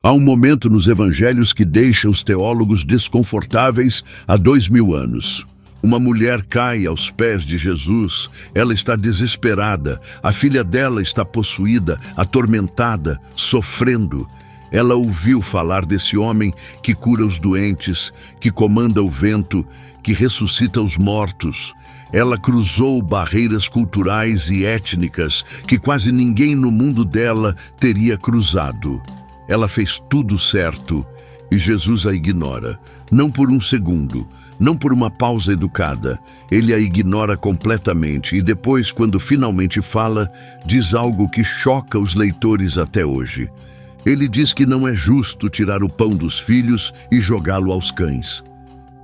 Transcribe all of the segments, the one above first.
Há um momento nos evangelhos que deixa os teólogos desconfortáveis há 2000 anos. Uma mulher cai aos pés de Jesus, ela está desesperada, a filha dela está possuída, atormentada, sofrendo. Ela ouviu falar desse homem que cura os doentes, que comanda o vento, que ressuscita os mortos. Ela cruzou barreiras culturais e étnicas que quase ninguém no mundo dela teria cruzado. Ela fez tudo certo e Jesus a ignora. Não por um segundo, não por uma pausa educada. Ele a ignora completamente e depois, quando finalmente fala, diz algo que choca os leitores até hoje. Ele diz que não é justo tirar o pão dos filhos e jogá-lo aos cães.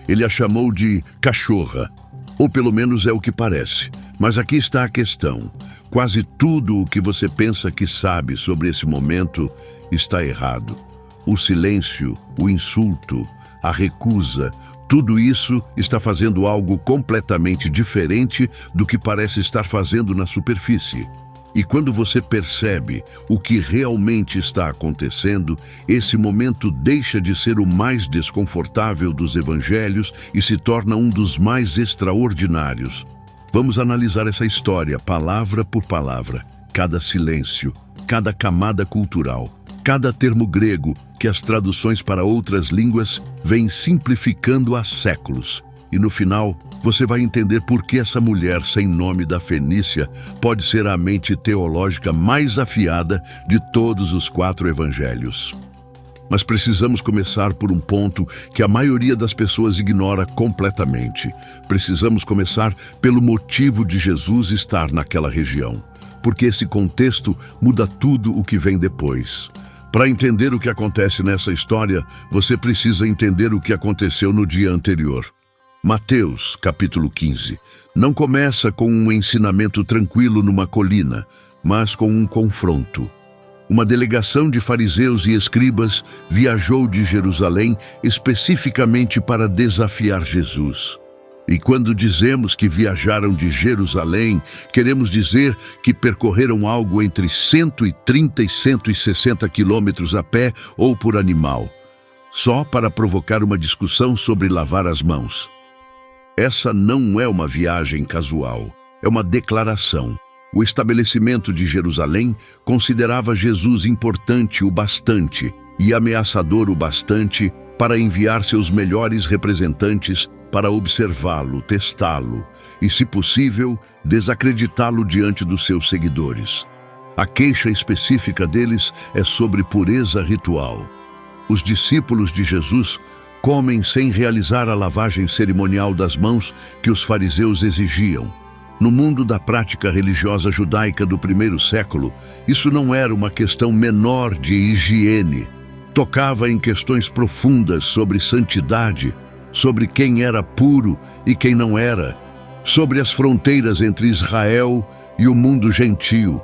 Ele a chamou de cachorra, ou pelo menos é o que parece. Mas aqui está a questão. Quase tudo o que você pensa que sabe sobre esse momento está errado. O silêncio, o insulto, a recusa, tudo isso está fazendo algo completamente diferente do que parece estar fazendo na superfície. E quando você percebe o que realmente está acontecendo, esse momento deixa de ser o mais desconfortável dos evangelhos e se torna um dos mais extraordinários. Vamos analisar essa história, palavra por palavra, cada silêncio, cada camada cultural, cada termo grego que as traduções para outras línguas vêm simplificando há séculos. E no final, você vai entender por que essa mulher sem nome da Fenícia pode ser a mente teológica mais afiada de todos os 4 evangelhos. Mas precisamos começar por um ponto que a maioria das pessoas ignora completamente. Precisamos começar pelo motivo de Jesus estar naquela região, porque esse contexto muda tudo o que vem depois. Para entender o que acontece nessa história, você precisa entender o que aconteceu no dia anterior. Mateus, capítulo 15, não começa com um ensinamento tranquilo numa colina, mas com um confronto. Uma delegação de fariseus e escribas viajou de Jerusalém especificamente para desafiar Jesus. E quando dizemos que viajaram de Jerusalém, queremos dizer que percorreram algo entre 130 e 160 quilômetros a pé ou por animal, só para provocar uma discussão sobre lavar as mãos. Essa não é uma viagem casual, é uma declaração. O estabelecimento de Jerusalém considerava Jesus importante o bastante e ameaçador o bastante para enviar seus melhores representantes para observá-lo, testá-lo e, se possível, desacreditá-lo diante dos seus seguidores. A queixa específica deles é sobre pureza ritual. Os discípulos de Jesus comem sem realizar a lavagem cerimonial das mãos que os fariseus exigiam. No mundo da prática religiosa judaica do primeiro século, isso não era uma questão menor de higiene. Tocava em questões profundas sobre santidade, sobre quem era puro e quem não era, sobre as fronteiras entre Israel e o mundo gentio.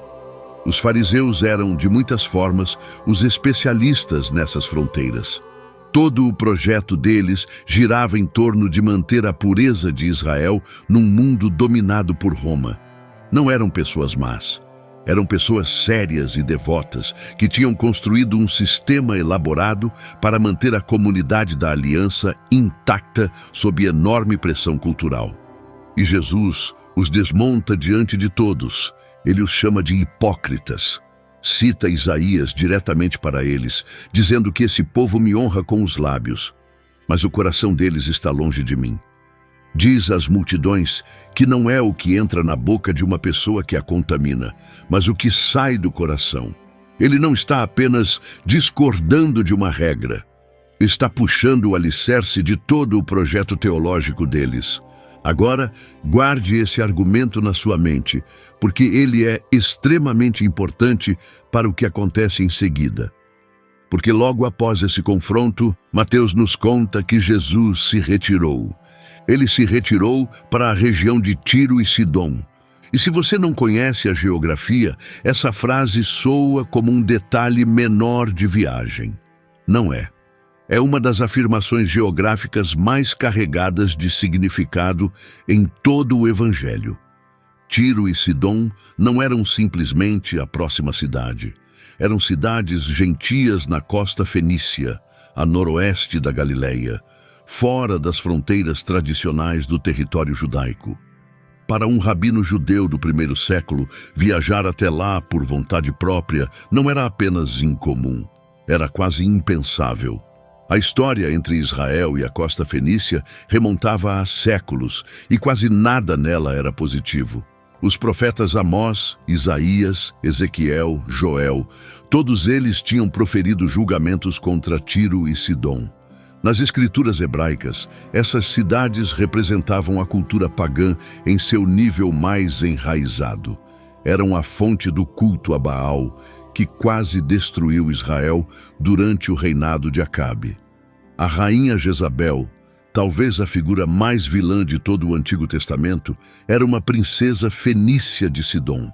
Os fariseus eram, de muitas formas, os especialistas nessas fronteiras. Todo o projeto deles girava em torno de manter a pureza de Israel num mundo dominado por Roma. Não eram pessoas más. Eram pessoas sérias e devotas que tinham construído um sistema elaborado para manter a comunidade da aliança intacta sob enorme pressão cultural. E Jesus os desmonta diante de todos. Ele os chama de hipócritas. Cita Isaías diretamente para eles, dizendo que esse povo me honra com os lábios, mas o coração deles está longe de mim. Diz às multidões que não é o que entra na boca de uma pessoa que a contamina, mas o que sai do coração. Ele não está apenas discordando de uma regra, está puxando o alicerce de todo o projeto teológico deles. Agora, guarde esse argumento na sua mente, porque ele é extremamente importante para o que acontece em seguida. Porque logo após esse confronto, Mateus nos conta que Jesus se retirou. Ele se retirou para a região de Tiro e Sidom. E se você não conhece a geografia, essa frase soa como um detalhe menor de viagem. Não é. É uma das afirmações geográficas mais carregadas de significado em todo o Evangelho. Tiro e Sidom não eram simplesmente a próxima cidade. eram cidades gentias na costa fenícia, a noroeste da Galileia, fora das fronteiras tradicionais do território judaico. Para um rabino judeu do primeiro século, viajar até lá por vontade própria não era apenas incomum, era quase impensável. A história entre Israel e a costa fenícia remontava a séculos e quase nada nela era positivo. Os profetas Amós, Isaías, Ezequiel, Joel, todos eles tinham proferido julgamentos contra Tiro e Sidom. Nas escrituras hebraicas, essas cidades representavam a cultura pagã em seu nível mais enraizado. Eram a fonte do culto a Baal, que quase destruiu Israel durante o reinado de Acabe. A rainha Jezabel, talvez a figura mais vilã de todo o Antigo Testamento, era uma princesa fenícia de Sidom.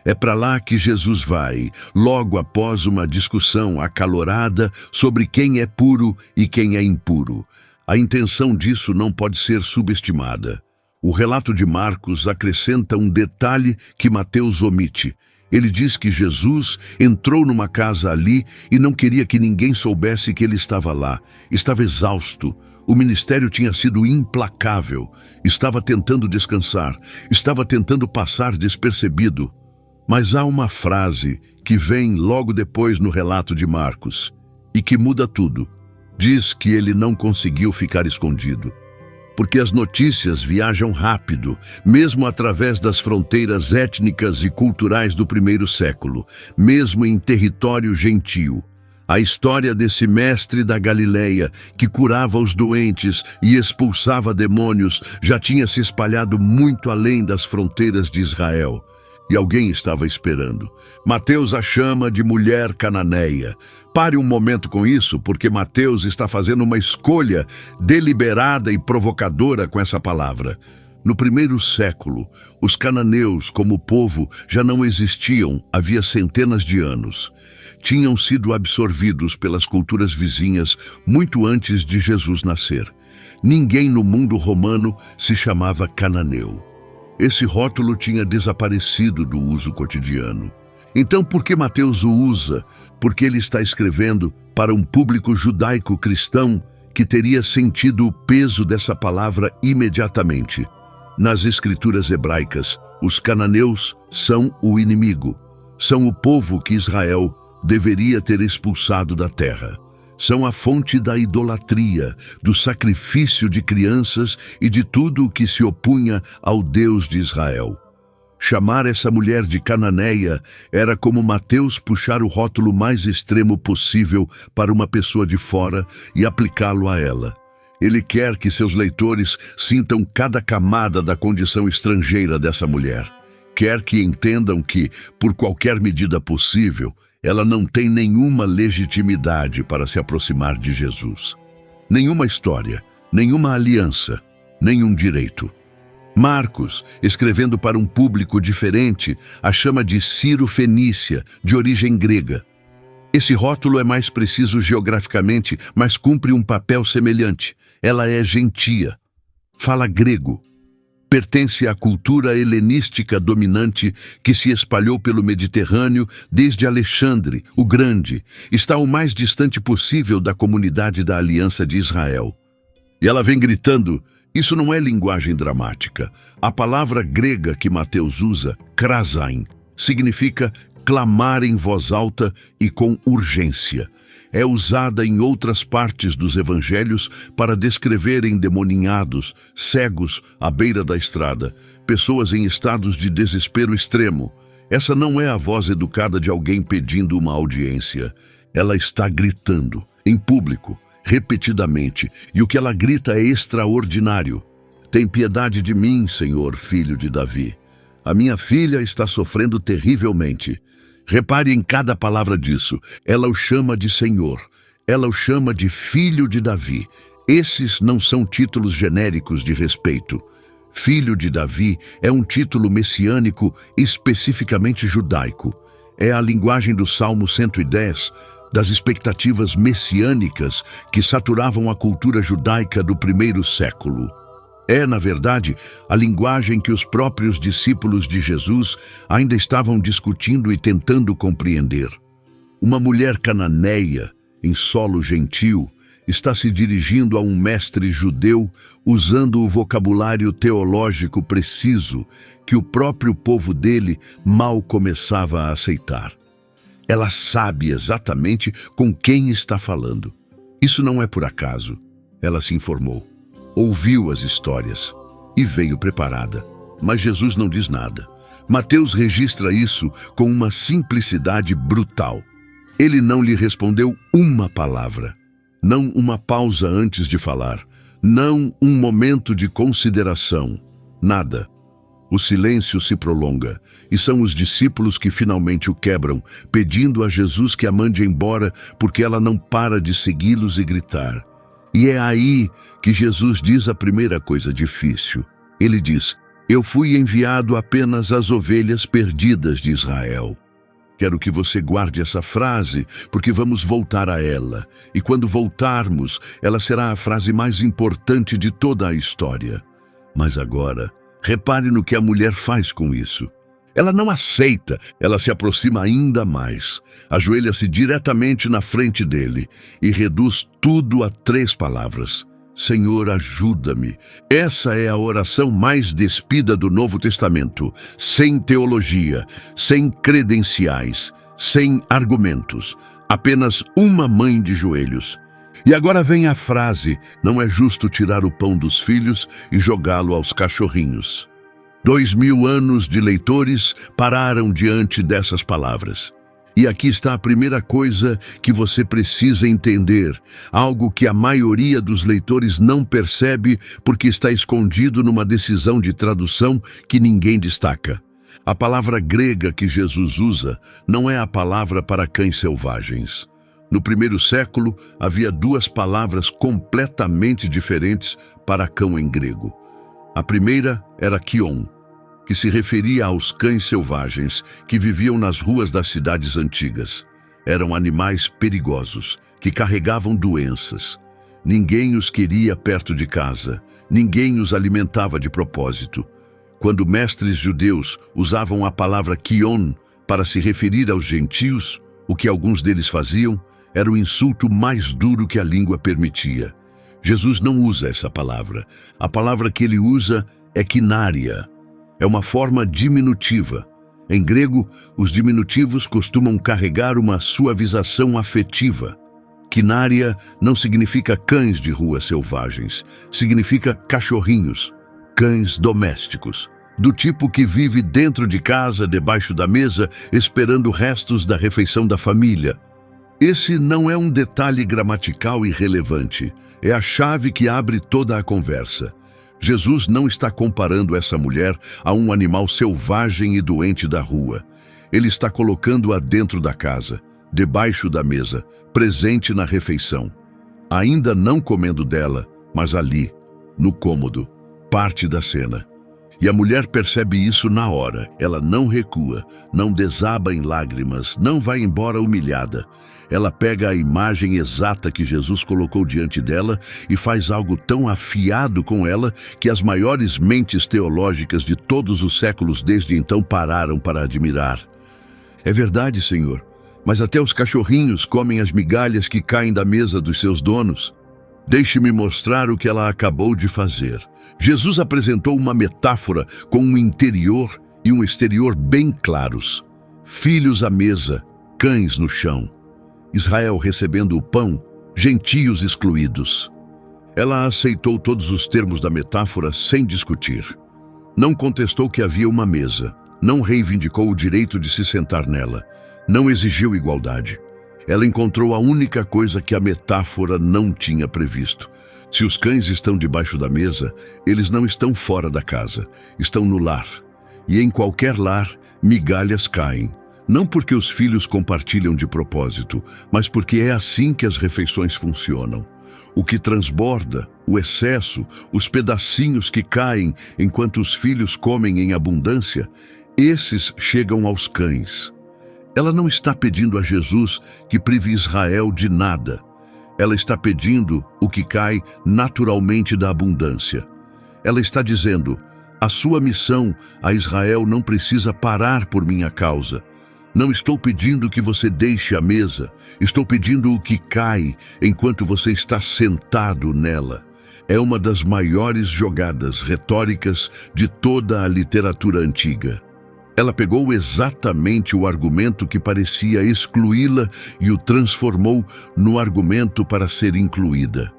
É para lá que Jesus vai, logo após uma discussão acalorada sobre quem é puro e quem é impuro. A intenção disso não pode ser subestimada. O relato de Marcos acrescenta um detalhe que Mateus omite. Ele diz que Jesus entrou numa casa ali e não queria que ninguém soubesse que ele estava lá. Estava exausto. O ministério tinha sido implacável. Estava tentando descansar. Estava tentando passar despercebido. Mas há uma frase que vem logo depois no relato de Marcos e que muda tudo. Diz que ele não conseguiu ficar escondido. Porque as notícias viajam rápido, mesmo através das fronteiras étnicas e culturais do primeiro século, mesmo em território gentio. A história desse mestre da Galileia, que curava os doentes e expulsava demônios, já tinha se espalhado muito além das fronteiras de Israel. E alguém estava esperando. Mateus a chama de mulher cananeia. Pare um momento com isso, porque Mateus está fazendo uma escolha deliberada e provocadora com essa palavra. No primeiro século, os cananeus, como povo, já não existiam havia centenas de anos. Tinham sido absorvidos pelas culturas vizinhas muito antes de Jesus nascer. Ninguém no mundo romano se chamava cananeu. Esse rótulo tinha desaparecido do uso cotidiano. Então, por que Mateus o usa? Porque ele está escrevendo para um público judaico-cristão que teria sentido o peso dessa palavra imediatamente. Nas escrituras hebraicas, os cananeus são o inimigo. São o povo que Israel deveria ter expulsado da terra. São a fonte da idolatria, do sacrifício de crianças e de tudo o que se opunha ao Deus de Israel. Chamar essa mulher de cananeia era como Mateus puxar o rótulo mais extremo possível para uma pessoa de fora e aplicá-lo a ela. Ele quer que seus leitores sintam cada camada da condição estrangeira dessa mulher. Quer que entendam que, por qualquer medida possível, ela não tem nenhuma legitimidade para se aproximar de Jesus. Nenhuma história, nenhuma aliança, nenhum direito. Marcos, escrevendo para um público diferente, a chama de Ciro-fenícia, de origem grega. Esse rótulo é mais preciso geograficamente, mas cumpre um papel semelhante. Ela é gentia, fala grego. Pertence à cultura helenística dominante que se espalhou pelo Mediterrâneo desde Alexandre, o Grande. Está o mais distante possível da comunidade da Aliança de Israel. E ela vem gritando, isso não é linguagem dramática. A palavra grega que Mateus usa, krasain, significa clamar em voz alta e com urgência. É usada em outras partes dos evangelhos para descrever endemoninhados, cegos à beira da estrada, pessoas em estados de desespero extremo. Essa não é a voz educada de alguém pedindo uma audiência. Ela está gritando, em público, repetidamente, e o que ela grita é extraordinário. Tem piedade de mim, Senhor, filho de Davi. A minha filha está sofrendo terrivelmente. Repare em cada palavra disso. Ela o chama de Senhor. Ela o chama de Filho de Davi. Esses não são títulos genéricos de respeito. Filho de Davi é um título messiânico especificamente judaico. É a linguagem do Salmo 110, das expectativas messiânicas que saturavam a cultura judaica do primeiro século. É, na verdade, a linguagem que os próprios discípulos de Jesus ainda estavam discutindo e tentando compreender. Uma mulher cananeia, em solo gentil, está se dirigindo a um mestre judeu usando o vocabulário teológico preciso que o próprio povo dele mal começava a aceitar. Ela sabe exatamente com quem está falando. Isso não é por acaso. Ela se informou, ouviu as histórias e veio preparada. Mas Jesus não diz nada. Mateus registra isso com uma simplicidade brutal. Ele não lhe respondeu uma palavra, não uma pausa antes de falar, não um momento de consideração, nada. O silêncio se prolonga, e são os discípulos que finalmente o quebram, pedindo a Jesus que a mande embora, porque ela não para de segui-los e gritar. E é aí que Jesus diz a primeira coisa difícil. Ele diz: "Eu fui enviado apenas às ovelhas perdidas de Israel." Quero que você guarde essa frase, porque vamos voltar a ela. E quando voltarmos, ela será a frase mais importante de toda a história. Mas agora, repare no que a mulher faz com isso. Ela não aceita, ela se aproxima ainda mais, ajoelha-se diretamente na frente dele e reduz tudo a 3 palavras. Senhor, ajuda-me. Essa é a oração mais despida do Novo Testamento, sem teologia, sem credenciais, sem argumentos, apenas uma mãe de joelhos. E agora vem a frase: não é justo tirar o pão dos filhos e jogá-lo aos cachorrinhos. 2000 anos de leitores pararam diante dessas palavras. E aqui está a primeira coisa que você precisa entender, algo que a maioria dos leitores não percebe porque está escondido numa decisão de tradução que ninguém destaca. A palavra grega que Jesus usa não é a palavra para cães selvagens. No primeiro século, havia 2 palavras completamente diferentes para cão em grego. A primeira era kion, que se referia aos cães selvagens que viviam nas ruas das cidades antigas. Eram animais perigosos, que carregavam doenças. Ninguém os queria perto de casa, ninguém os alimentava de propósito. Quando mestres judeus usavam a palavra kion para se referir aos gentios, o que alguns deles faziam era o insulto mais duro que a língua permitia. Jesus não usa essa palavra. A palavra que ele usa é kinária. É uma forma diminutiva. Em grego, os diminutivos costumam carregar uma suavização afetiva. Kinária não significa cães de rua selvagens, significa cachorrinhos, cães domésticos, do tipo que vive dentro de casa, debaixo da mesa, esperando restos da refeição da família. Esse não é um detalhe gramatical irrelevante, é a chave que abre toda a conversa. Jesus não está comparando essa mulher a um animal selvagem e doente da rua. Ele está colocando-a dentro da casa, debaixo da mesa, presente na refeição. Ainda não comendo dela, mas ali, no cômodo, parte da cena. E a mulher percebe isso na hora. Ela não recua, não desaba em lágrimas, não vai embora humilhada. Ela pega a imagem exata que Jesus colocou diante dela e faz algo tão afiado com ela que as maiores mentes teológicas de todos os séculos desde então pararam para admirar. É verdade, Senhor, mas até os cachorrinhos comem as migalhas que caem da mesa dos seus donos. Deixe-me mostrar o que ela acabou de fazer. Jesus apresentou uma metáfora com um interior e um exterior bem claros. Filhos à mesa, cães no chão. Israel recebendo o pão, gentios excluídos. Ela aceitou todos os termos da metáfora sem discutir. Não contestou que havia uma mesa, não reivindicou o direito de se sentar nela, não exigiu igualdade. Ela encontrou a única coisa que a metáfora não tinha previsto. Se os cães estão debaixo da mesa, eles não estão fora da casa, estão no lar. E em qualquer lar, migalhas caem. Não porque os filhos compartilham de propósito, mas porque é assim que as refeições funcionam. O que transborda, o excesso, os pedacinhos que caem enquanto os filhos comem em abundância, esses chegam aos cães. Ela não está pedindo a Jesus que prive Israel de nada. Ela está pedindo o que cai naturalmente da abundância. Ela está dizendo: a sua missão a Israel não precisa parar por minha causa. Não estou pedindo que você deixe a mesa, estou pedindo o que cai enquanto você está sentado nela. É uma das maiores jogadas retóricas de toda a literatura antiga. Ela pegou exatamente o argumento que parecia excluí-la e o transformou no argumento para ser incluída.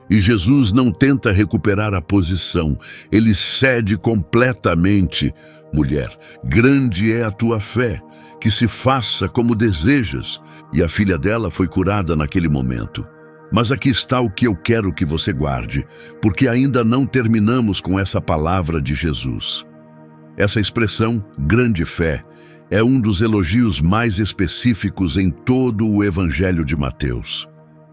E Jesus não tenta recuperar a posição, ele cede completamente. Mulher, grande é a tua fé, que se faça como desejas. E a filha dela foi curada naquele momento. Mas aqui está o que eu quero que você guarde, porque ainda não terminamos com essa palavra de Jesus. Essa expressão, grande fé, é um dos elogios mais específicos em todo o Evangelho de Mateus.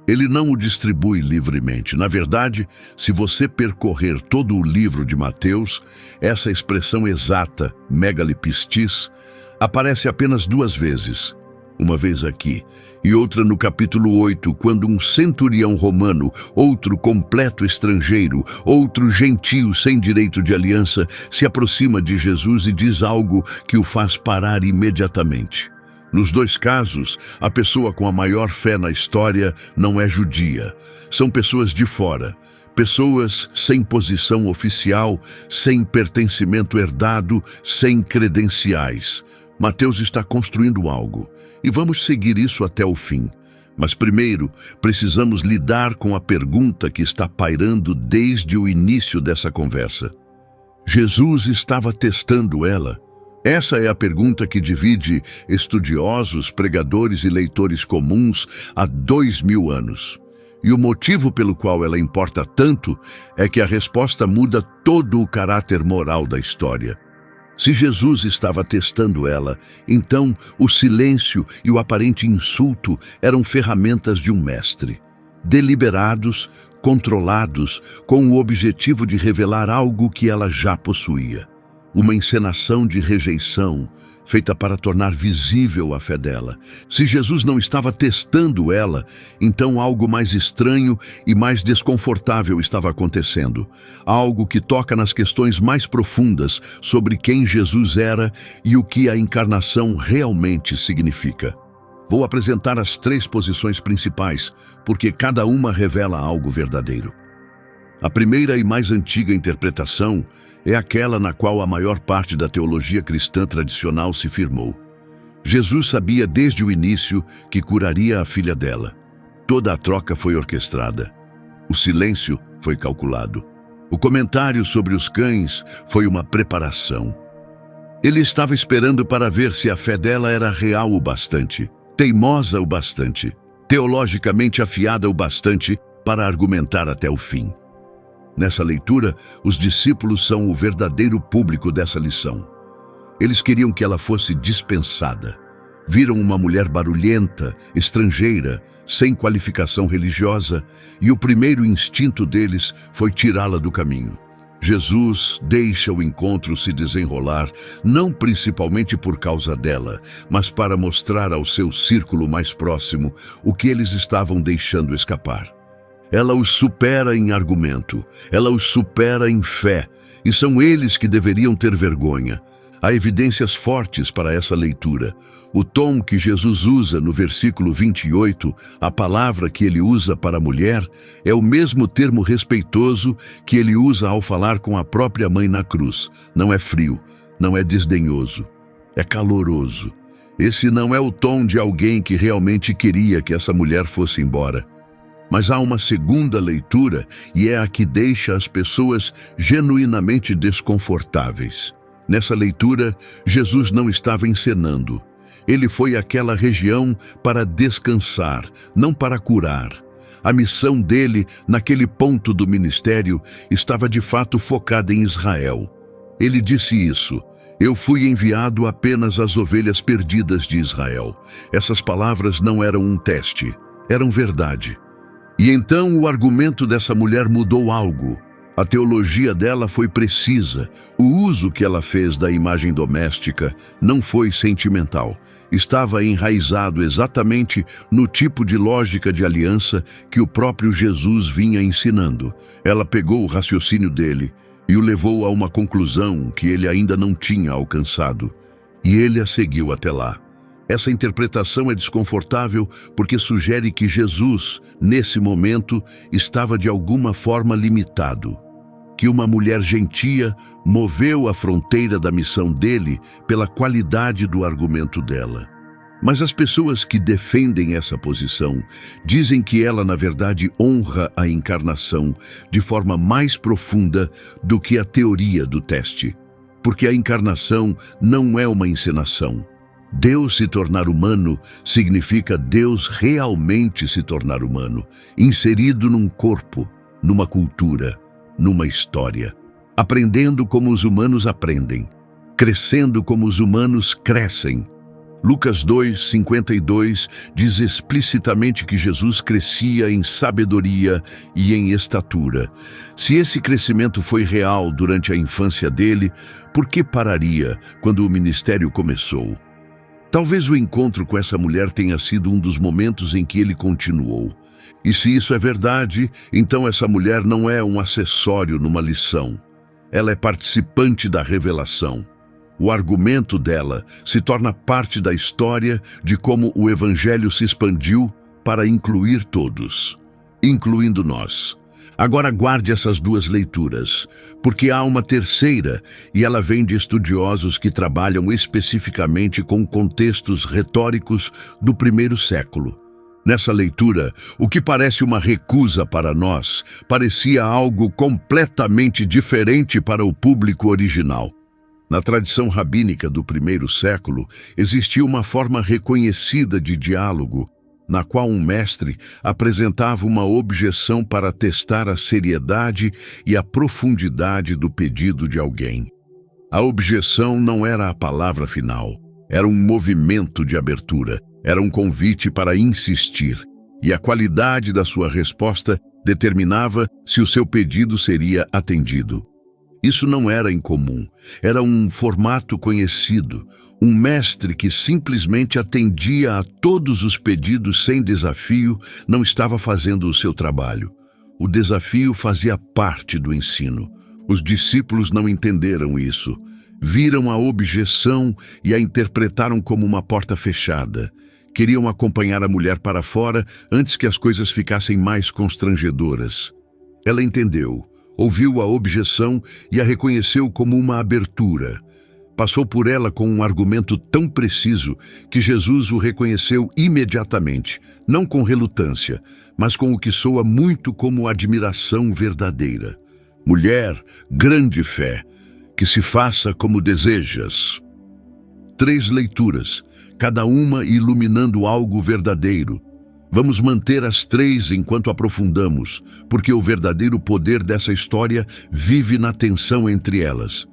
Ele não o distribui livremente. Na verdade, se você percorrer todo o livro de Mateus, essa expressão exata, megalipistis, aparece apenas 2 vezes. Uma vez aqui e outra no capítulo 8, quando um centurião romano, outro completo estrangeiro, outro gentio sem direito de aliança, se aproxima de Jesus e diz algo que o faz parar imediatamente. Nos 2 casos, a pessoa com a maior fé na história não é judia. São pessoas de fora, pessoas sem posição oficial, sem pertencimento herdado, sem credenciais. Mateus está construindo algo, e vamos seguir isso até o fim. Mas primeiro, precisamos lidar com a pergunta que está pairando desde o início dessa conversa. Jesus estava testando ela? Essa é a pergunta que divide estudiosos, pregadores e leitores comuns há 2000 anos. E o motivo pelo qual ela importa tanto é que a resposta muda todo o caráter moral da história. Se Jesus estava testando ela, então o silêncio e o aparente insulto eram ferramentas de um mestre. Deliberados, controlados, com o objetivo de revelar algo que ela já possuía. Uma encenação de rejeição, feita para tornar visível a fé dela. Se Jesus não estava testando ela, então algo mais estranho e mais desconfortável estava acontecendo. Algo que toca nas questões mais profundas sobre quem Jesus era e o que a encarnação realmente significa. Vou apresentar as 3 posições principais, porque cada uma revela algo verdadeiro. A primeira e mais antiga interpretação é aquela na qual a maior parte da teologia cristã tradicional se firmou. Jesus sabia desde o início que curaria a filha dela. Toda a troca foi orquestrada. O silêncio foi calculado. O comentário sobre os cães foi uma preparação. Ele estava esperando para ver se a fé dela era real o bastante, teimosa o bastante, teologicamente afiada o bastante para argumentar até o fim. Nessa leitura, os discípulos são o verdadeiro público dessa lição. Eles queriam que ela fosse dispensada. Viram uma mulher barulhenta, estrangeira, sem qualificação religiosa, e o primeiro instinto deles foi tirá-la do caminho. Jesus deixa o encontro se desenrolar, não principalmente por causa dela, mas para mostrar ao seu círculo mais próximo o que eles estavam deixando escapar. Ela os supera em argumento, ela os supera em fé, e são eles que deveriam ter vergonha. Há evidências fortes para essa leitura. O tom que Jesus usa no versículo 28, a palavra que ele usa para a mulher, é o mesmo termo respeitoso que ele usa ao falar com a própria mãe na cruz. Não é frio, não é desdenhoso, é caloroso. Esse não é o tom de alguém que realmente queria que essa mulher fosse embora. Mas há uma segunda leitura, e é a que deixa as pessoas genuinamente desconfortáveis. Nessa leitura, Jesus não estava encenando. Ele foi àquela região para descansar, não para curar. A missão dele, naquele ponto do ministério, estava de fato focada em Israel. Ele disse isso: "Eu fui enviado apenas às ovelhas perdidas de Israel." Essas palavras não eram um teste, eram verdade. E então o argumento dessa mulher mudou algo. A teologia dela foi precisa. O uso que ela fez da imagem doméstica não foi sentimental. Estava enraizado exatamente no tipo de lógica de aliança que o próprio Jesus vinha ensinando. Ela pegou o raciocínio dele e o levou a uma conclusão que ele ainda não tinha alcançado. E ele a seguiu até lá. Essa interpretação é desconfortável porque sugere que Jesus, nesse momento, estava de alguma forma limitado. Que uma mulher gentia moveu a fronteira da missão dele pela qualidade do argumento dela. Mas as pessoas que defendem essa posição dizem que ela, na verdade, honra a encarnação de forma mais profunda do que a teoria do teste. Porque a encarnação não é uma encenação. Deus se tornar humano significa Deus realmente se tornar humano, inserido num corpo, numa cultura, numa história, aprendendo como os humanos aprendem, crescendo como os humanos crescem. Lucas 2:52 diz explicitamente que Jesus crescia em sabedoria e em estatura. Se esse crescimento foi real durante a infância dele, por que pararia quando o ministério começou? Talvez o encontro com essa mulher tenha sido um dos momentos em que ele continuou. E se isso é verdade, então essa mulher não é um acessório numa lição. Ela é participante da revelação. O argumento dela se torna parte da história de como o Evangelho se expandiu para incluir todos, incluindo nós. Agora guarde essas duas leituras, porque há uma terceira e ela vem de estudiosos que trabalham especificamente com contextos retóricos do primeiro século. Nessa leitura, o que parece uma recusa para nós, parecia algo completamente diferente para o público original. Na tradição rabínica do primeiro século, existia uma forma reconhecida de diálogo, na qual um mestre apresentava uma objeção para testar a seriedade e a profundidade do pedido de alguém. A objeção não era a palavra final, era um movimento de abertura, era um convite para insistir, e a qualidade da sua resposta determinava se o seu pedido seria atendido. Isso não era incomum, era um formato conhecido, um mestre que simplesmente atendia a todos os pedidos sem desafio não estava fazendo o seu trabalho. O desafio fazia parte do ensino. Os discípulos não entenderam isso. Viram a objeção e a interpretaram como uma porta fechada. Queriam acompanhar a mulher para fora antes que as coisas ficassem mais constrangedoras. Ela entendeu, ouviu a objeção e a reconheceu como uma abertura. Passou por ela com um argumento tão preciso que Jesus o reconheceu imediatamente, não com relutância, mas com o que soa muito como admiração verdadeira. Mulher, grande fé, que se faça como desejas. 3 leituras, cada uma iluminando algo verdadeiro. Vamos manter as 3 enquanto aprofundamos, porque o verdadeiro poder dessa história vive na tensão entre elas.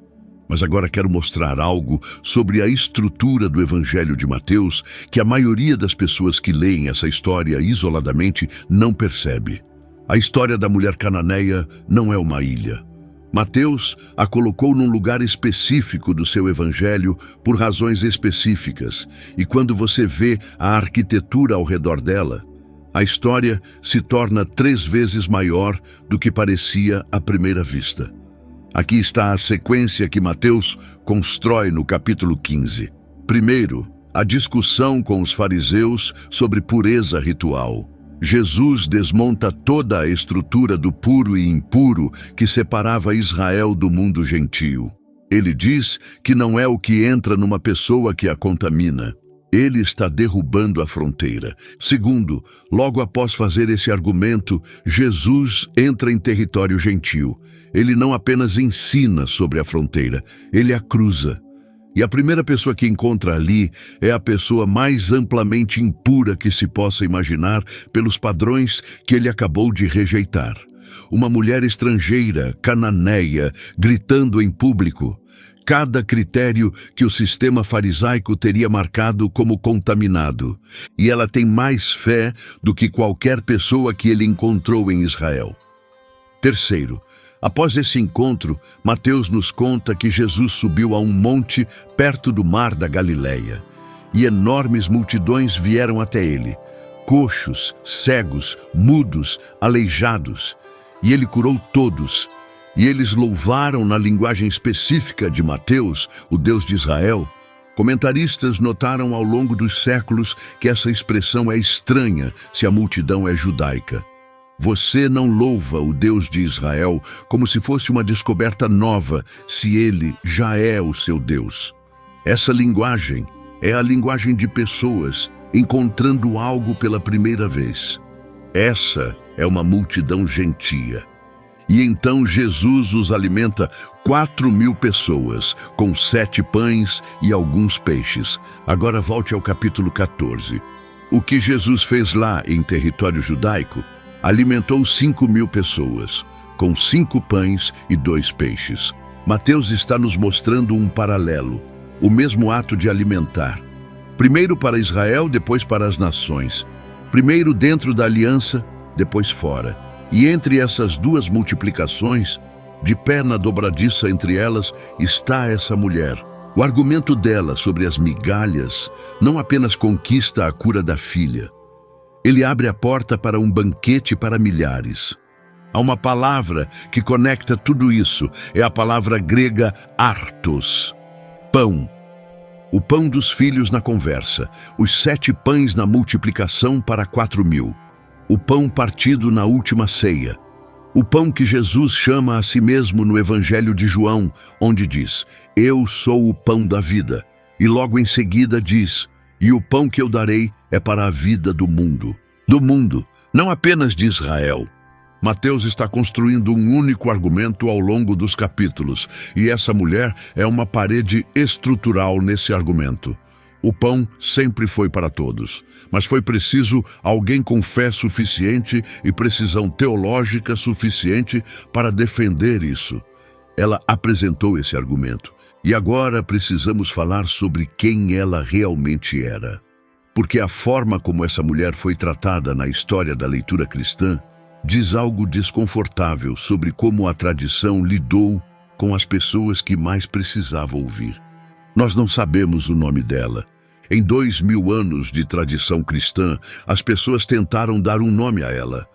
Mas agora quero mostrar algo sobre a estrutura do Evangelho de Mateus que a maioria das pessoas que leem essa história isoladamente não percebe. A história da mulher cananeia não é uma ilha. Mateus a colocou num lugar específico do seu Evangelho por razões específicas, e quando você vê a arquitetura ao redor dela, a história se torna 3 vezes maior do que parecia à primeira vista. Aqui está a sequência que Mateus constrói no capítulo 15. Primeiro, a discussão com os fariseus sobre pureza ritual. Jesus desmonta toda a estrutura do puro e impuro que separava Israel do mundo gentio. Ele diz que não é o que entra numa pessoa que a contamina. Ele está derrubando a fronteira. Segundo, logo após fazer esse argumento, Jesus entra em território gentio. Ele não apenas ensina sobre a fronteira, ele a cruza. E a primeira pessoa que encontra ali é a pessoa mais amplamente impura que se possa imaginar pelos padrões que ele acabou de rejeitar. Uma mulher estrangeira, cananeia, gritando em público. Cada critério que o sistema farisaico teria marcado como contaminado. E ela tem mais fé do que qualquer pessoa que ele encontrou em Israel. Terceiro, após esse encontro, Mateus nos conta que Jesus subiu a um monte perto do mar da Galileia, e enormes multidões vieram até ele, coxos, cegos, mudos, aleijados, e ele curou todos, e eles louvaram na linguagem específica de Mateus, o Deus de Israel, Comentaristas notaram ao longo dos séculos que essa expressão é estranha se a multidão é judaica. Você não louva o Deus de Israel como se fosse uma descoberta nova, se ele já é o seu Deus. Essa linguagem é a linguagem de pessoas encontrando algo pela primeira vez. Essa é uma multidão gentia. E então Jesus os alimenta 4.000 pessoas, com 7 pães e alguns peixes. Agora volte ao capítulo 14. O que Jesus fez lá em território judaico? Alimentou 5.000 pessoas, com 5 pães e 2 peixes. Mateus está nos mostrando um paralelo, o mesmo ato de alimentar. Primeiro para Israel, depois para as nações. Primeiro dentro da aliança, depois fora. E entre essas duas multiplicações, de pé na dobradiça entre elas, está essa mulher. O argumento dela sobre as migalhas não apenas conquista a cura da filha. Ele abre a porta para um banquete para milhares. Há uma palavra que conecta tudo isso. É a palavra grega artos. Pão. O pão dos filhos na conversa. Os 7 pães na multiplicação para 4.000. O pão partido na última ceia. O pão que Jesus chama a si mesmo no Evangelho de João, onde diz, eu sou o pão da vida. E logo em seguida diz, e o pão que eu darei é para a vida do mundo. Do mundo, não apenas de Israel. Mateus está construindo um único argumento ao longo dos capítulos, e essa mulher é uma parede estrutural nesse argumento. O pão sempre foi para todos, mas foi preciso alguém com fé suficiente e precisão teológica suficiente para defender isso. Ela apresentou esse argumento, e agora precisamos falar sobre quem ela realmente era. Porque a forma como essa mulher foi tratada na história da leitura cristã diz algo desconfortável sobre como a tradição lidou com as pessoas que mais precisavam ouvir. Nós não sabemos o nome dela. Em 2.000 anos de tradição cristã, as pessoas tentaram dar um nome a ela.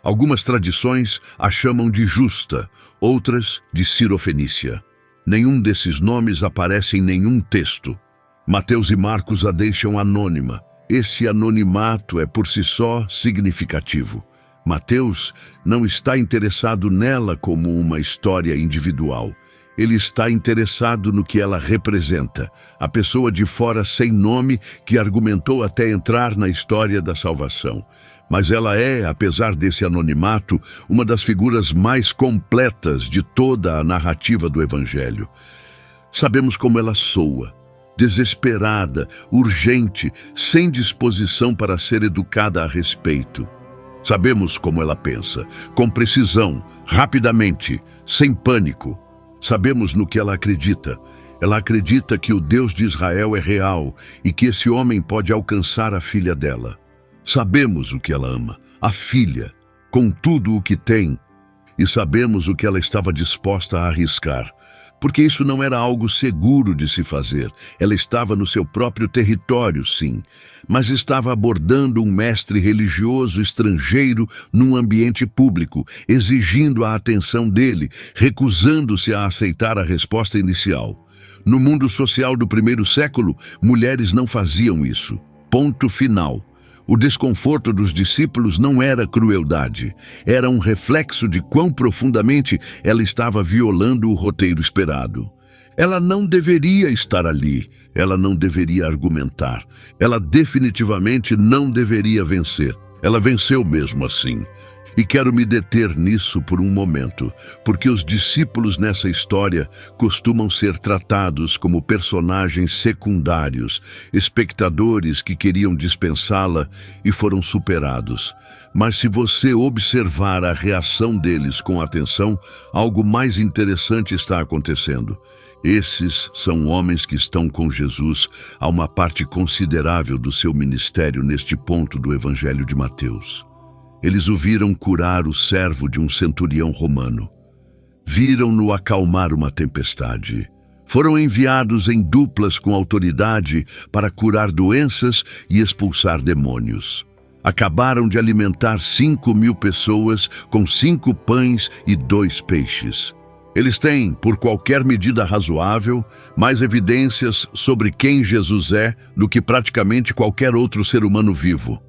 Algumas tradições a chamam de Justa, outras de Sirofenícia. Nenhum desses nomes aparece em nenhum texto. Mateus e Marcos a deixam anônima. Esse anonimato é por si só significativo. Mateus não está interessado nela como uma história individual. Ele está interessado no que ela representa, a pessoa de fora sem nome que argumentou até entrar na história da salvação. Mas ela é, apesar desse anonimato, uma das figuras mais completas de toda a narrativa do Evangelho. Sabemos como ela soa, desesperada, urgente, sem disposição para ser educada a respeito. Sabemos como ela pensa, com precisão, rapidamente, sem pânico. Sabemos no que ela acredita. Ela acredita que o Deus de Israel é real e que esse homem pode alcançar a filha dela. Sabemos o que ela ama, a filha, com tudo o que tem, e sabemos o que ela estava disposta a arriscar. Porque isso não era algo seguro de se fazer. Ela estava no seu próprio território, sim, mas estava abordando um mestre religioso estrangeiro num ambiente público, exigindo a atenção dele, recusando-se a aceitar a resposta inicial. No mundo social do primeiro século, mulheres não faziam isso. Ponto final. O desconforto dos discípulos não era crueldade, era um reflexo de quão profundamente ela estava violando o roteiro esperado. Ela não deveria estar ali, ela não deveria argumentar, ela definitivamente não deveria vencer. Ela venceu mesmo assim. E quero me deter nisso por um momento, porque os discípulos nessa história costumam ser tratados como personagens secundários, espectadores que queriam dispensá-la e foram superados. Mas se você observar a reação deles com atenção, algo mais interessante está acontecendo. Esses são homens que estão com Jesus a uma parte considerável do seu ministério neste ponto do Evangelho de Mateus. Eles o viram curar o servo de um centurião romano. Viram-no acalmar uma tempestade. Foram enviados em duplas com autoridade para curar doenças e expulsar demônios. Acabaram de alimentar 5.000 pessoas com 5 pães e 2 peixes. Eles têm, por qualquer medida razoável, mais evidências sobre quem Jesus é do que praticamente qualquer outro ser humano vivo.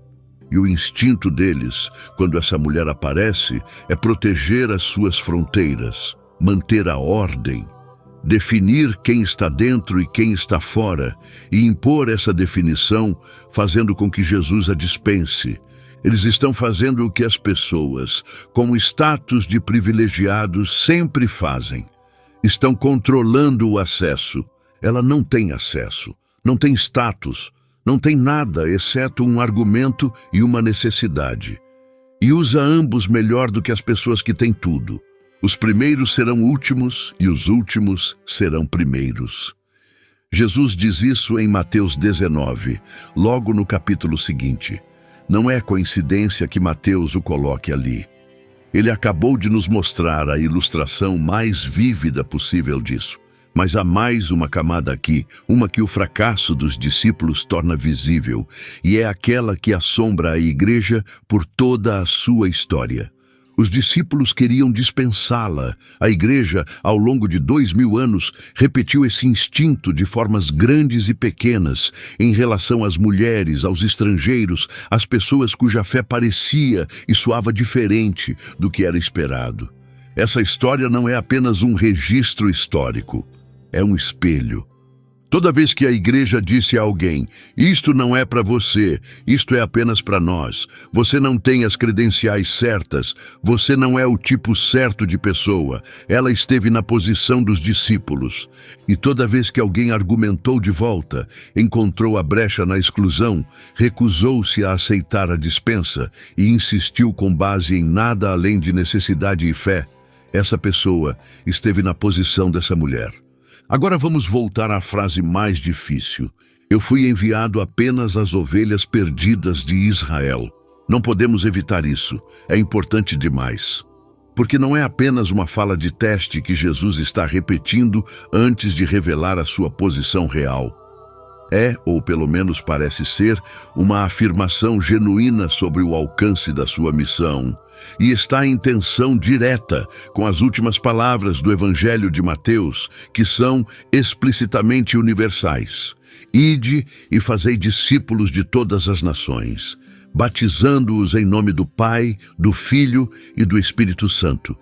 E o instinto deles, quando essa mulher aparece, é proteger as suas fronteiras, manter a ordem, definir quem está dentro e quem está fora e impor essa definição, fazendo com que Jesus a dispense. Eles estão fazendo o que as pessoas, com status de privilegiados, sempre fazem. Estão controlando o acesso. Ela não tem acesso, não tem status, não tem nada exceto um argumento e uma necessidade. E usa ambos melhor do que as pessoas que têm tudo. Os primeiros serão últimos e os últimos serão primeiros. Jesus diz isso em Mateus 19, logo no capítulo seguinte. Não é coincidência que Mateus o coloque ali. Ele acabou de nos mostrar a ilustração mais vívida possível disso. Mas há mais uma camada aqui, uma que o fracasso dos discípulos torna visível, e é aquela que assombra a igreja por toda a sua história. Os discípulos queriam dispensá-la. A igreja, ao longo de 2000 anos, repetiu esse instinto de formas grandes e pequenas em relação às mulheres, aos estrangeiros, às pessoas cuja fé parecia e soava diferente do que era esperado. Essa história não é apenas um registro histórico, é um espelho. Toda vez que a igreja disse a alguém, isto não é para você, isto é apenas para nós, você não tem as credenciais certas, você não é o tipo certo de pessoa, ela esteve na posição dos discípulos. E toda vez que alguém argumentou de volta, encontrou a brecha na exclusão, recusou-se a aceitar a dispensa e insistiu com base em nada além de necessidade e fé, essa pessoa esteve na posição dessa mulher. Agora vamos voltar à frase mais difícil. Eu fui enviado apenas às ovelhas perdidas de Israel. Não podemos evitar isso. É importante demais. Porque não é apenas uma fala de teste que Jesus está repetindo antes de revelar a sua posição real. É, ou pelo menos parece ser, uma afirmação genuína sobre o alcance da sua missão. E está em tensão direta com as últimas palavras do Evangelho de Mateus, que são explicitamente universais. Ide e fazei discípulos de todas as nações, batizando-os em nome do Pai, do Filho e do Espírito Santo.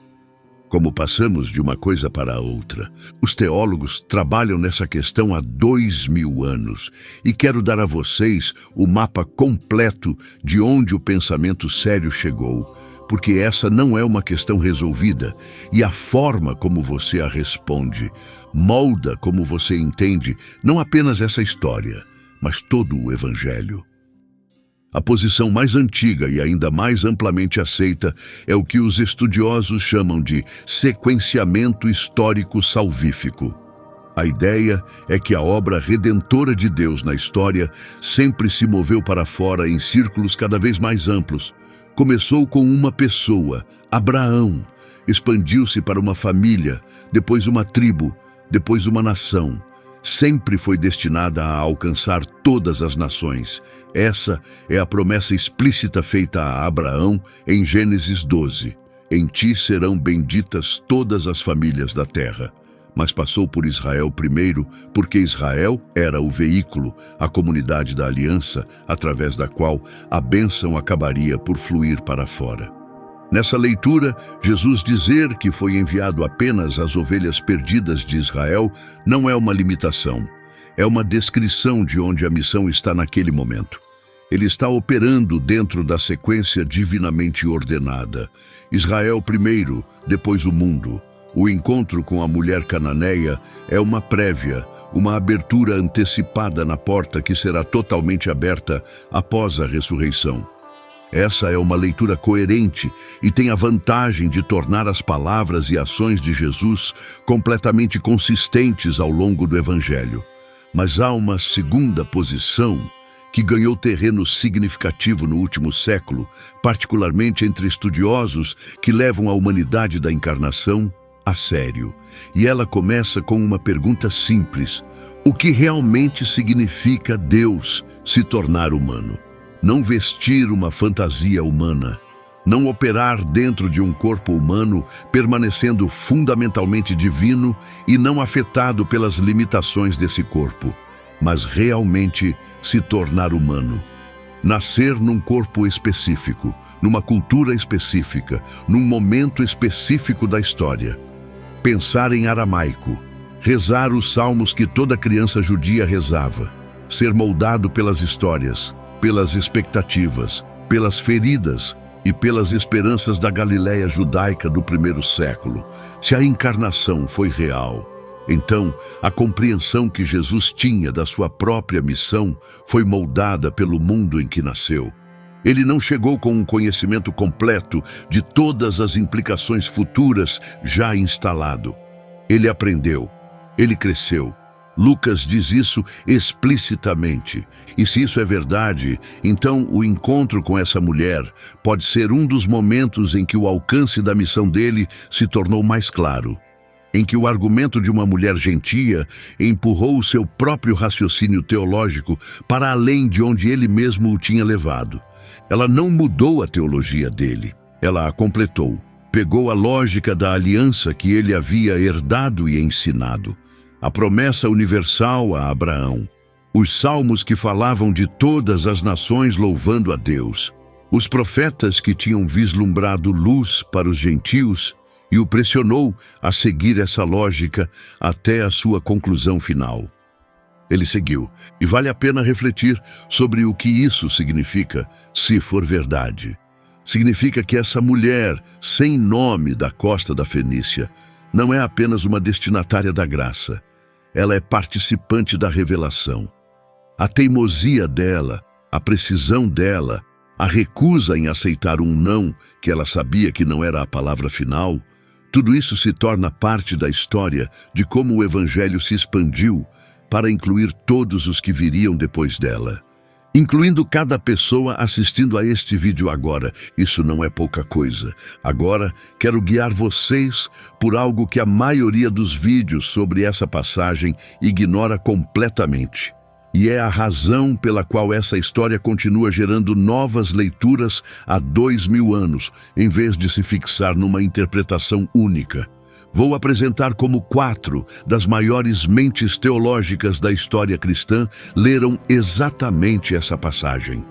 Como passamos de uma coisa para a outra, os teólogos trabalham nessa questão há 2000 anos e quero dar a vocês o mapa completo de onde o pensamento sério chegou, porque essa não é uma questão resolvida e a forma como você a responde molda como você entende não apenas essa história, mas todo o Evangelho. A posição mais antiga e ainda mais amplamente aceita é o que os estudiosos chamam de sequenciamento histórico salvífico. A ideia é que a obra redentora de Deus na história sempre se moveu para fora em círculos cada vez mais amplos. Começou com uma pessoa, Abraão, expandiu-se para uma família, depois uma tribo, depois uma nação. Sempre foi destinada a alcançar todas as nações. Essa é a promessa explícita feita a Abraão em Gênesis 12. Em ti serão benditas todas as famílias da terra. Mas passou por Israel primeiro, porque Israel era o veículo, a comunidade da aliança, através da qual a bênção acabaria por fluir para fora. Nessa leitura, Jesus dizer que foi enviado apenas às ovelhas perdidas de Israel não é uma limitação, é uma descrição de onde a missão está naquele momento. Ele está operando dentro da sequência divinamente ordenada. Israel primeiro, depois o mundo. O encontro com a mulher cananeia é uma prévia, uma abertura antecipada na porta que será totalmente aberta após a ressurreição. Essa é uma leitura coerente e tem a vantagem de tornar as palavras e ações de Jesus completamente consistentes ao longo do Evangelho. Mas há uma segunda posição que ganhou terreno significativo no último século, particularmente entre estudiosos que levam a humanidade da encarnação a sério. E ela começa com uma pergunta simples: o que realmente significa Deus se tornar humano? Não vestir uma fantasia humana. não operar dentro de um corpo humano, permanecendo fundamentalmente divino e não afetado pelas limitações desse corpo, mas realmente se tornar humano. Nascer num corpo específico, numa cultura específica, num momento específico da história. Pensar em aramaico, rezar os salmos que toda criança judia rezava, ser moldado pelas histórias, pelas expectativas, pelas feridas e pelas esperanças da Galileia judaica do primeiro século. Se a encarnação foi real, então a compreensão que Jesus tinha da sua própria missão foi moldada pelo mundo em que nasceu. Ele não chegou com um conhecimento completo de todas as implicações futuras já instalado. Ele aprendeu, ele cresceu. Lucas diz isso explicitamente. E se isso é verdade, então o encontro com essa mulher pode ser um dos momentos em que o alcance da missão dele se tornou mais claro. Em que o argumento de uma mulher gentia empurrou o seu próprio raciocínio teológico para além de onde ele mesmo o tinha levado. Ela não mudou a teologia dele, ela a completou. Pegou a lógica da aliança que ele havia herdado e ensinado. A promessa universal a Abraão, os salmos que falavam de todas as nações louvando a Deus, os profetas que tinham vislumbrado luz para os gentios e o pressionou a seguir essa lógica até a sua conclusão final. Ele seguiu, e vale a pena refletir sobre o que isso significa, se for verdade. Significa que essa mulher, sem nome da costa da Fenícia, não é apenas uma destinatária da graça. Ela é participante da revelação. A teimosia dela, a precisão dela, a recusa em aceitar um não que ela sabia que não era a palavra final, tudo isso se torna parte da história de como o Evangelho se expandiu para incluir todos os que viriam depois dela, incluindo cada pessoa assistindo a este vídeo agora. Isso não é pouca coisa. Agora, quero guiar vocês por algo que a maioria dos vídeos sobre essa passagem ignora completamente. E é a razão pela qual essa história continua gerando novas leituras há 2000 anos, em vez de se fixar numa interpretação única. Vou apresentar como 4 das maiores mentes teológicas da história cristã leram exatamente essa passagem.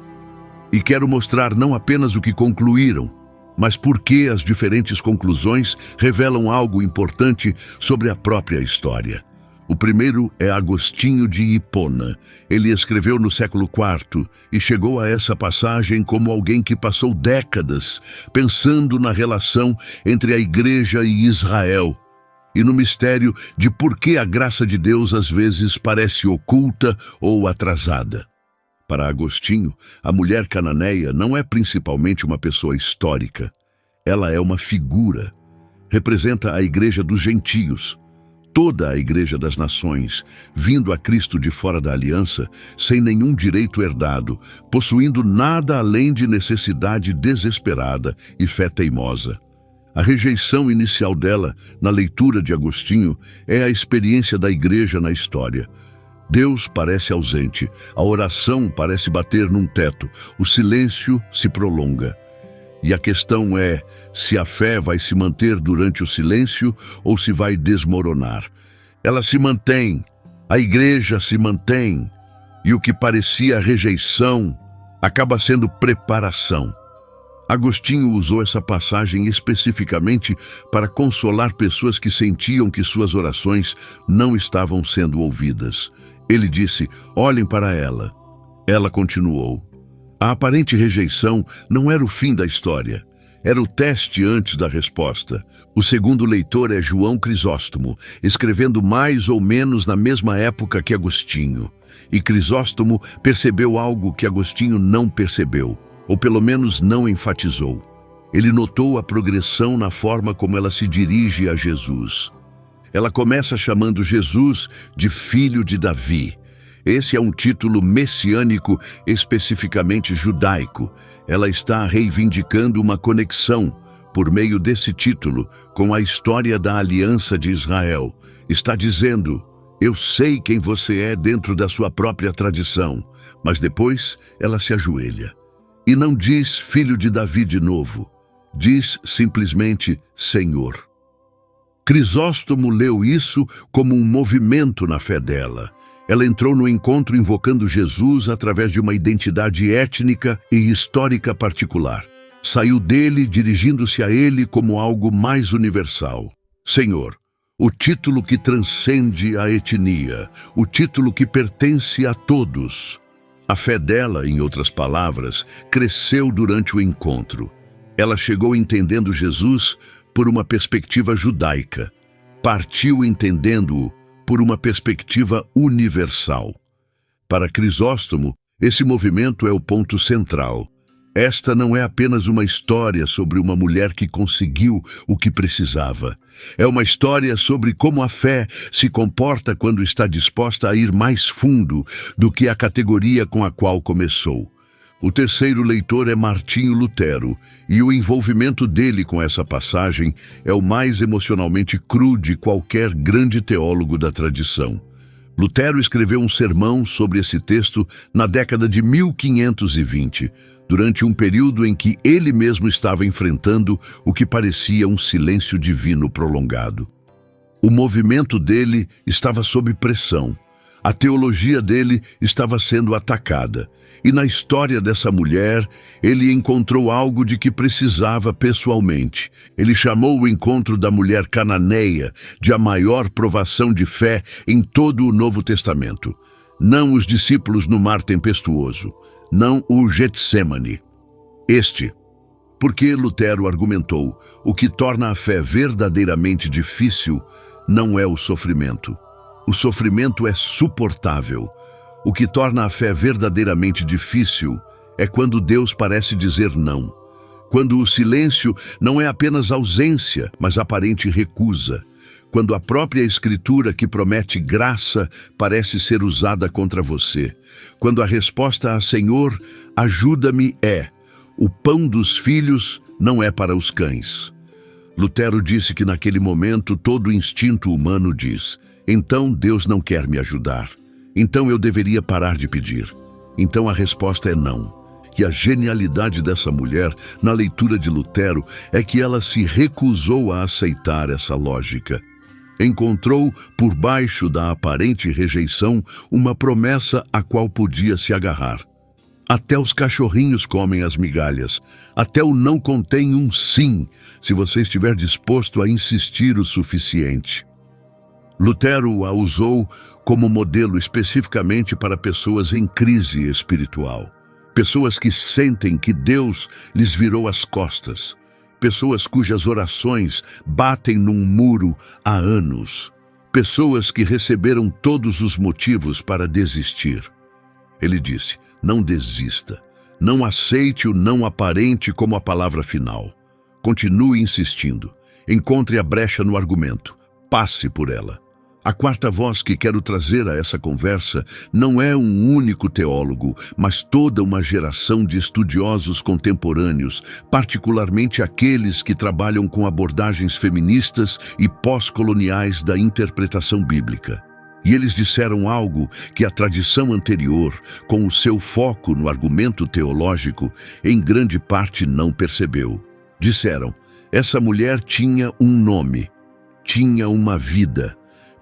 E quero mostrar não apenas o que concluíram, mas por que as diferentes conclusões revelam algo importante sobre a própria história. O primeiro é Agostinho de Hipona. Ele escreveu no século IV e chegou a essa passagem como alguém que passou décadas pensando na relação entre a Igreja e Israel e no mistério de por que a graça de Deus às vezes parece oculta ou atrasada. Para Agostinho, a mulher cananeia não é principalmente uma pessoa histórica. Ela é uma figura. Representa a Igreja dos gentios, toda a Igreja das Nações, vindo a Cristo de fora da aliança, sem nenhum direito herdado, possuindo nada além de necessidade desesperada e fé teimosa. A rejeição inicial dela, na leitura de Agostinho, é a experiência da Igreja na história. Deus parece ausente, a oração parece bater num teto, o silêncio se prolonga. E a questão é se a fé vai se manter durante o silêncio ou se vai desmoronar. Ela se mantém, a Igreja se mantém, e o que parecia rejeição acaba sendo preparação. Agostinho usou essa passagem especificamente para consolar pessoas que sentiam que suas orações não estavam sendo ouvidas. Ele disse: olhem para ela. Ela continuou. A aparente rejeição não era o fim da história. Era o teste antes da resposta. O segundo leitor é João Crisóstomo, escrevendo mais ou menos na mesma época que Agostinho. E Crisóstomo percebeu algo que Agostinho não percebeu, ou pelo menos não enfatizou. Ele notou a progressão na forma como ela se dirige a Jesus. Ela começa chamando Jesus de Filho de Davi. Esse é um título messiânico especificamente judaico. Ela está reivindicando uma conexão, por meio desse título, com a história da aliança de Israel. Está dizendo: eu sei quem você é dentro da sua própria tradição. Mas depois ela se ajoelha. E não diz Filho de Davi de novo. Diz simplesmente Senhor. Crisóstomo leu isso como um movimento na fé dela. Ela entrou no encontro invocando Jesus através de uma identidade étnica e histórica particular. Saiu dele dirigindo-se a ele como algo mais universal. Senhor, o título que transcende a etnia, o título que pertence a todos. A fé dela, em outras palavras, cresceu durante o encontro. Ela chegou entendendo Jesus por uma perspectiva judaica. Partiu entendendo-o por uma perspectiva universal. Para Crisóstomo, esse movimento é o ponto central. Esta não é apenas uma história sobre uma mulher que conseguiu o que precisava. É uma história sobre como a fé se comporta quando está disposta a ir mais fundo do que a categoria com a qual começou. O terceiro leitor é Martinho Lutero, e o envolvimento dele com essa passagem é o mais emocionalmente cru de qualquer grande teólogo da tradição. Lutero escreveu um sermão sobre esse texto na década de 1520, durante um período em que ele mesmo estava enfrentando o que parecia um silêncio divino prolongado. O movimento dele estava sob pressão. A teologia dele estava sendo atacada, e na história dessa mulher, ele encontrou algo de que precisava pessoalmente. Ele chamou o encontro da mulher cananeia de a maior provação de fé em todo o Novo Testamento. Não os discípulos no mar tempestuoso, não o Getsêmani. Porque Lutero argumentou, o que torna a fé verdadeiramente difícil não é o sofrimento. O sofrimento é suportável. O que torna a fé verdadeiramente difícil é quando Deus parece dizer não. Quando o silêncio não é apenas ausência, mas aparente recusa. Quando a própria Escritura que promete graça parece ser usada contra você. Quando a resposta a Senhor, ajuda-me o pão dos filhos não é para os cães. Lutero disse que naquele momento todo o instinto humano diz: então Deus não quer me ajudar. Então eu deveria parar de pedir. Então a resposta é não. E a genialidade dessa mulher, na leitura de Lutero, é que ela se recusou a aceitar essa lógica. Encontrou, por baixo da aparente rejeição, uma promessa a qual podia se agarrar. Até os cachorrinhos comem as migalhas. Até o não contém um sim, se você estiver disposto a insistir o suficiente. Lutero a usou como modelo especificamente para pessoas em crise espiritual. Pessoas que sentem que Deus lhes virou as costas. Pessoas cujas orações batem num muro há anos. Pessoas que receberam todos os motivos para desistir. Ele disse: não desista. Não aceite o não aparente como a palavra final. Continue insistindo. Encontre a brecha no argumento. Passe por ela. A quarta voz que quero trazer a essa conversa não é um único teólogo, mas toda uma geração de estudiosos contemporâneos, particularmente aqueles que trabalham com abordagens feministas e pós-coloniais da interpretação bíblica. E eles disseram algo que a tradição anterior, com o seu foco no argumento teológico, em grande parte não percebeu. Disseram: essa mulher tinha um nome, tinha uma vida.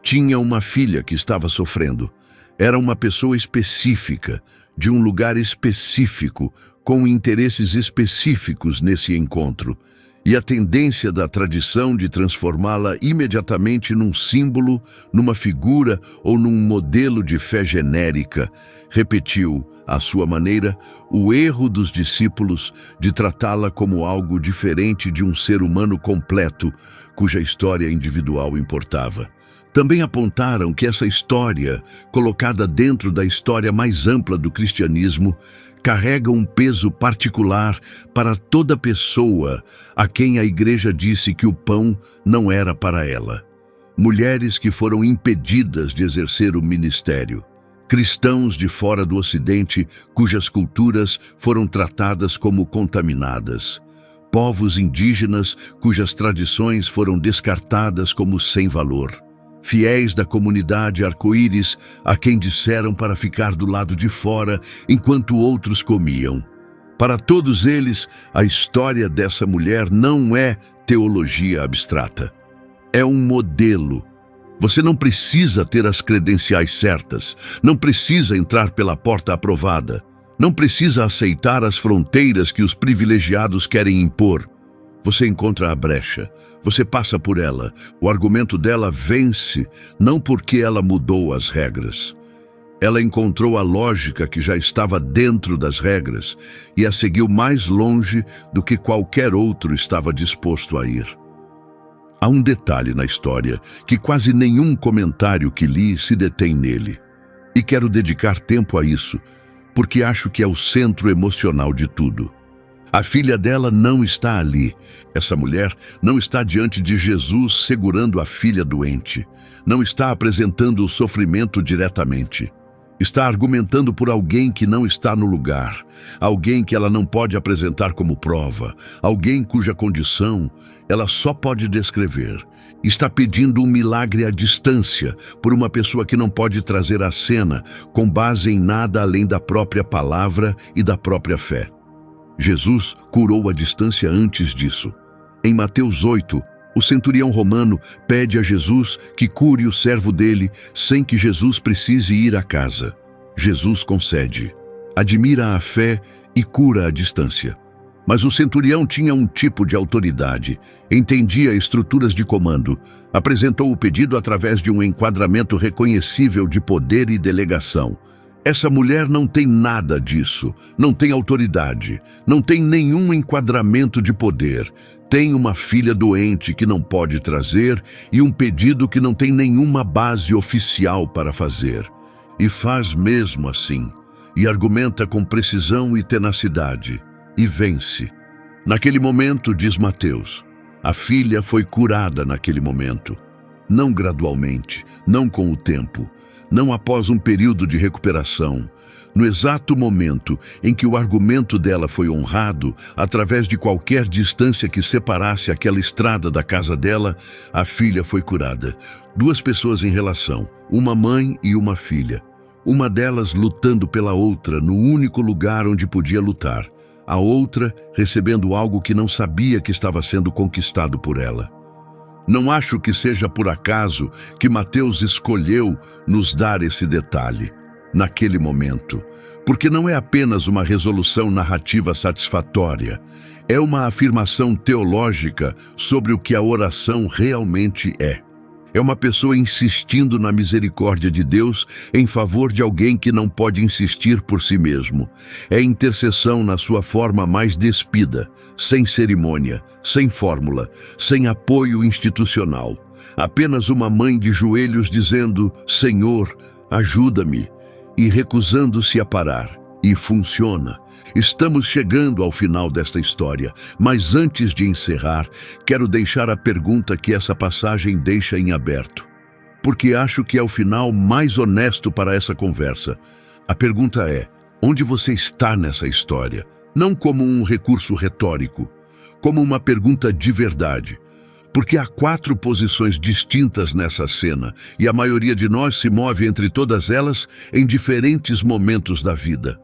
Tinha uma filha que estava sofrendo. Era uma pessoa específica, de um lugar específico, com interesses específicos nesse encontro. E a tendência da tradição de transformá-la imediatamente num símbolo, numa figura ou num modelo de fé genérica, repetiu, à sua maneira, o erro dos discípulos de tratá-la como algo diferente de um ser humano completo, cuja história individual importava. Também apontaram que essa história, colocada dentro da história mais ampla do cristianismo, carrega um peso particular para toda pessoa a quem a igreja disse que o pão não era para ela. Mulheres que foram impedidas de exercer o ministério. Cristãos de fora do Ocidente, cujas culturas foram tratadas como contaminadas. Povos indígenas, cujas tradições foram descartadas como sem valor. Fiéis da comunidade arco-íris, a quem disseram para ficar do lado de fora enquanto outros comiam. Para todos eles, a história dessa mulher não é teologia abstrata. É um modelo. Você não precisa ter as credenciais certas, não precisa entrar pela porta aprovada, não precisa aceitar as fronteiras que os privilegiados querem impor. Você encontra a brecha, você passa por ela, o argumento dela vence, não porque ela mudou as regras. Ela encontrou a lógica que já estava dentro das regras e a seguiu mais longe do que qualquer outro estava disposto a ir. Há um detalhe na história que quase nenhum comentário que li se detém nele. E quero dedicar tempo a isso, porque acho que é o centro emocional de tudo. A filha dela não está ali. Essa mulher não está diante de Jesus segurando a filha doente. Não está apresentando o sofrimento diretamente. Está argumentando por alguém que não está no lugar, alguém que ela não pode apresentar como prova, alguém cuja condição ela só pode descrever. Está pedindo um milagre à distância por uma pessoa que não pode trazer à cena com base em nada além da própria palavra e da própria fé. Jesus curou à distância antes disso. Em Mateus 8, o centurião romano pede a Jesus que cure o servo dele sem que Jesus precise ir à casa. Jesus concede, admira a fé e cura à distância. Mas o centurião tinha um tipo de autoridade, entendia estruturas de comando, apresentou o pedido através de um enquadramento reconhecível de poder e delegação. Essa mulher não tem nada disso, não tem autoridade, não tem nenhum enquadramento de poder. Tem uma filha doente que não pode trazer e um pedido que não tem nenhuma base oficial para fazer. E faz mesmo assim, e argumenta com precisão e tenacidade, e vence. Naquele momento, diz Mateus, a filha foi curada naquele momento. Não gradualmente, não com o tempo, não após um período de recuperação. No exato momento em que o argumento dela foi honrado, através de qualquer distância que separasse aquela estrada da casa dela, a filha foi curada. Duas pessoas em relação, uma mãe e uma filha. Uma delas lutando pela outra no único lugar onde podia lutar. A outra recebendo algo que não sabia que estava sendo conquistado por ela. Não acho que seja por acaso que Mateus escolheu nos dar esse detalhe, naquele momento, porque não é apenas uma resolução narrativa satisfatória, é uma afirmação teológica sobre o que a oração realmente é. É uma pessoa insistindo na misericórdia de Deus em favor de alguém que não pode insistir por si mesmo. É intercessão na sua forma mais despida, sem cerimônia, sem fórmula, sem apoio institucional. Apenas uma mãe de joelhos dizendo, Senhor, ajuda-me, e recusando-se a parar. E funciona. Estamos chegando ao final desta história, mas antes de encerrar, quero deixar a pergunta que essa passagem deixa em aberto, porque acho que é o final mais honesto para essa conversa. A pergunta é, onde você está nessa história? Não como um recurso retórico, como uma pergunta de verdade. Porque há 4 posições distintas nessa cena, e a maioria de nós se move entre todas elas em diferentes momentos da vida.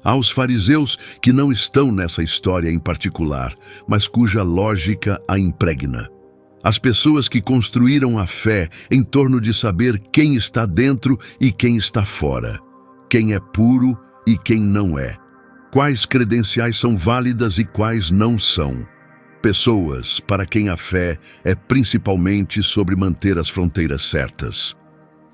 Há os fariseus que não estão nessa história em particular, mas cuja lógica a impregna. As pessoas que construíram a fé em torno de saber quem está dentro e quem está fora, quem é puro e quem não é, quais credenciais são válidas e quais não são. Pessoas para quem a fé é principalmente sobre manter as fronteiras certas.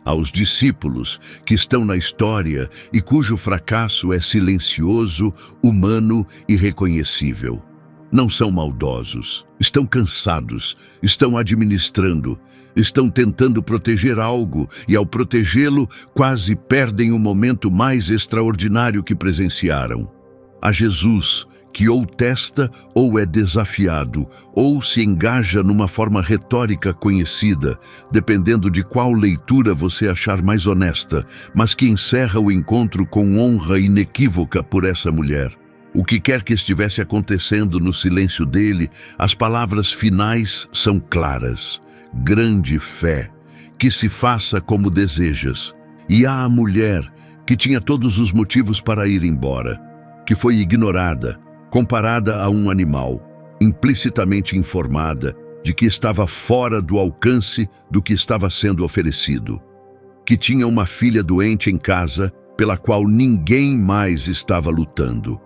Aos discípulos que estão na história e cujo fracasso é silencioso, humano e reconhecível. Não são maldosos, estão cansados, estão administrando, estão tentando proteger algo e ao protegê-lo quase perdem o momento mais extraordinário que presenciaram. A Jesus, que ou testa ou é desafiado, ou se engaja numa forma retórica conhecida, dependendo de qual leitura você achar mais honesta, mas que encerra o encontro com honra inequívoca por essa mulher. O que quer que estivesse acontecendo no silêncio dele, as palavras finais são claras. Grande fé, que se faça como desejas. E há a mulher, que tinha todos os motivos para ir embora. que foi ignorada, comparada a um animal, implicitamente informada de que estava fora do alcance do que estava sendo oferecido, que tinha uma filha doente em casa pela qual ninguém mais estava lutando,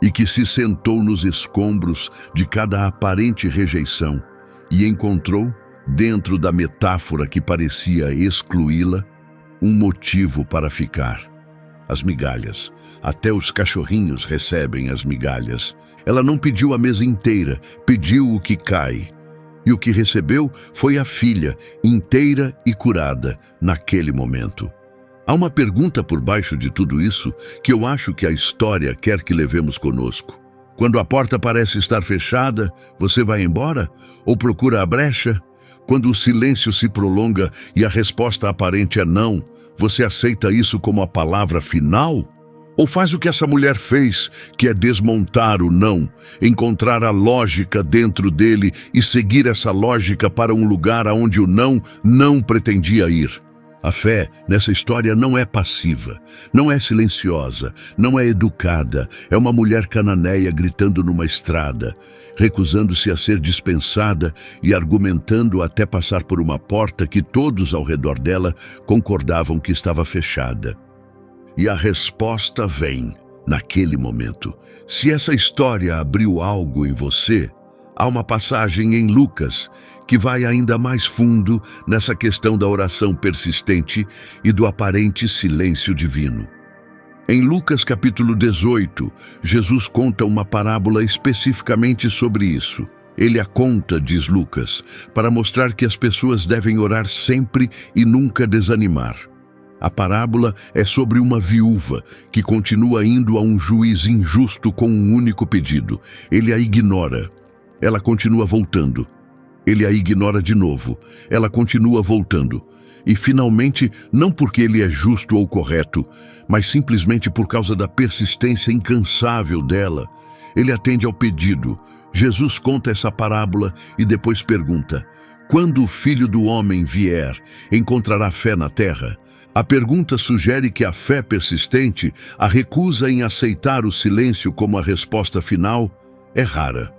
e que se sentou nos escombros de cada aparente rejeição e encontrou, dentro da metáfora que parecia excluí-la, um motivo para ficar. As migalhas. Até os cachorrinhos recebem as migalhas. Ela não pediu a mesa inteira, pediu o que cai. E o que recebeu foi a filha, inteira e curada, naquele momento. Há uma pergunta por baixo de tudo isso que eu acho que a história quer que levemos conosco. Quando a porta parece estar fechada, você vai embora? Ou procura a brecha? Quando o silêncio se prolonga e a resposta aparente é não, você aceita isso como a palavra final? Ou faz o que essa mulher fez, que é desmontar o não, encontrar a lógica dentro dele e seguir essa lógica para um lugar aonde o não pretendia ir? A fé nessa história não é passiva, não é silenciosa, não é educada. É uma mulher cananeia gritando numa estrada, recusando-se a ser dispensada e argumentando até passar por uma porta que todos ao redor dela concordavam que estava fechada. E a resposta vem naquele momento. Se essa história abriu algo em você, há uma passagem em Lucas que vai ainda mais fundo nessa questão da oração persistente e do aparente silêncio divino. Em Lucas capítulo 18, Jesus conta uma parábola especificamente sobre isso. Ele a conta, diz Lucas, para mostrar que as pessoas devem orar sempre e nunca desanimar. A parábola é sobre uma viúva que continua indo a um juiz injusto com um único pedido. Ele a ignora. Ela continua voltando. Ele a ignora de novo. Ela continua voltando. E finalmente, não porque ele é justo ou correto, mas simplesmente por causa da persistência incansável dela, ele atende ao pedido. Jesus conta essa parábola e depois pergunta: quando o Filho do Homem vier, encontrará fé na terra? A pergunta sugere que a fé persistente, a recusa em aceitar o silêncio como a resposta final, é rara.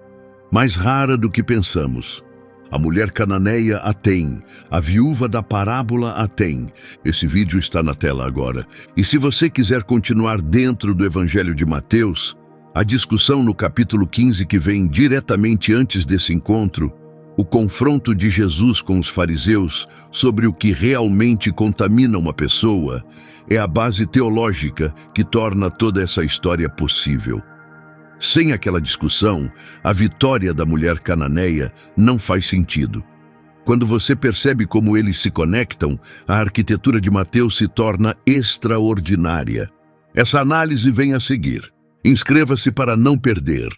Mais rara do que pensamos. A mulher cananeia a tem, a viúva da parábola a tem. Esse vídeo está na tela agora. E se você quiser continuar dentro do Evangelho de Mateus, a discussão no capítulo 15 que vem diretamente antes desse encontro, o confronto de Jesus com os fariseus sobre o que realmente contamina uma pessoa, é a base teológica que torna toda essa história possível. Sem aquela discussão, a vitória da mulher cananeia não faz sentido. Quando você percebe como eles se conectam, a arquitetura de Mateus se torna extraordinária. Essa análise vem a seguir. Inscreva-se para não perder.